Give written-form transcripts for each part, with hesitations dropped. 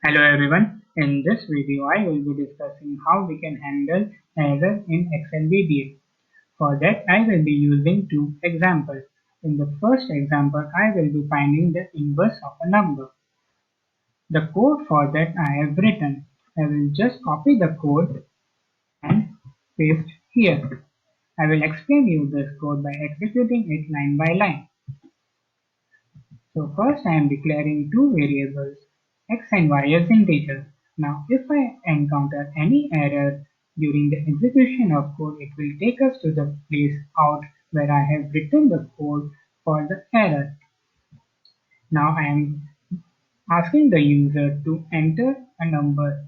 Hello everyone, in this video I will be discussing how we can handle error in Excel VBA. For that I will be using two examples. In the first example I will be finding the inverse of a number. The code for that I have written. I will just copy the code and paste here. I will explain you this code by executing it line by line. So first I am declaring two variables x and y as integers. Now if I encounter any error during the execution of code, it will take us to the place out where I have written the code for the error. Now I am asking the user to enter a number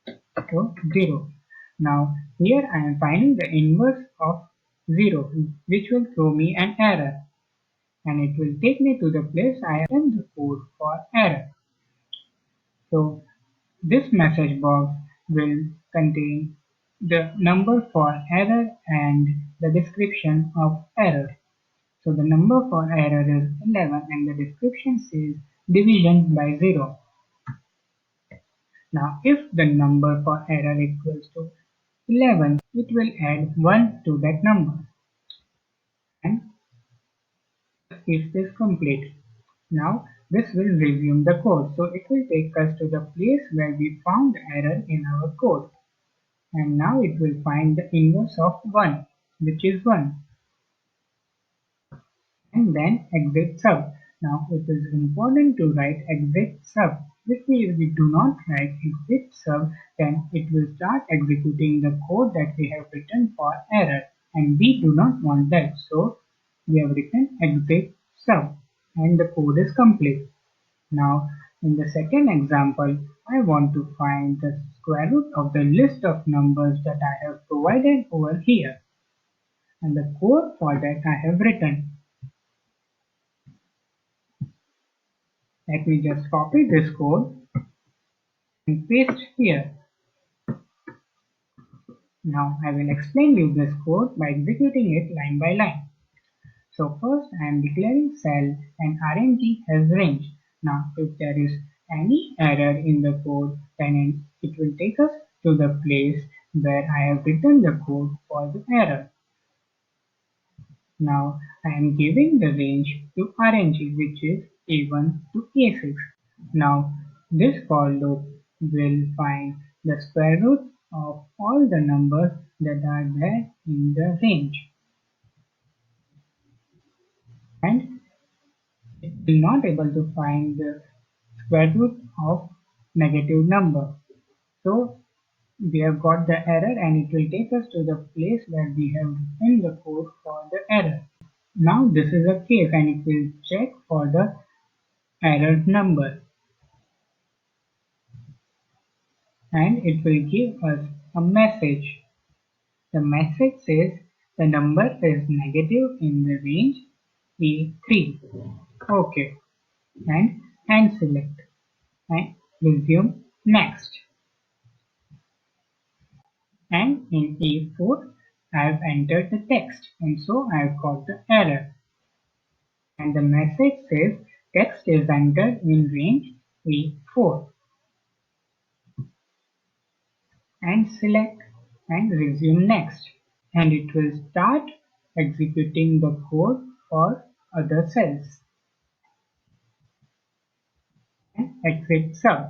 to 0. Now here I am finding the inverse of 0 which will throw me an error, and it will take me to the place I have written the code for error. So this message box will contain the number for error and the description of error. So the number for error is 11 and the description says division by 0. Now if the number for error equals to 11, it will add 1 to that number, and if is complete. Now this will resume the code. So it will take us to the place where we found the error in our code. And now it will find the inverse of 1, which is 1, and then exit sub. Now it is important to write exit sub. If we do not write exit sub, then it will start executing the code that we have written for error, and we do not want that. So we have written exit sub and the code is complete. Now in the second example, I want to find the square root of the list of numbers that I have provided over here, and the code for that I have written. Let me just copy this code and paste here. Now I will explain you this code by executing it line by line. So first I am declaring cell and RNG as range. Now if there is any error in the code, then it will take us to the place where I have written the code for the error. Now I am giving the range to RNG, which is A1 to A6. Now this for loop will find the square root of all the numbers that are there in the range, and it will not able to find the square root of negative number. So we have got the error, and it will take us to the place where we have written the code for the error. Now this is a case, and it will check for the error number, and it will give us a message. The message says the number is negative in the range A3. OK, and select and resume next. And in A4, I have entered the text, and so I have got the error. And the message says text is entered in range A4. And select and resume next. And it will start executing the code for other cells. And exit sub.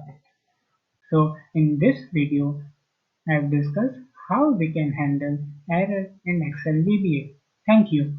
So in this video, I have discussed how we can handle error in Excel VBA. Thank you.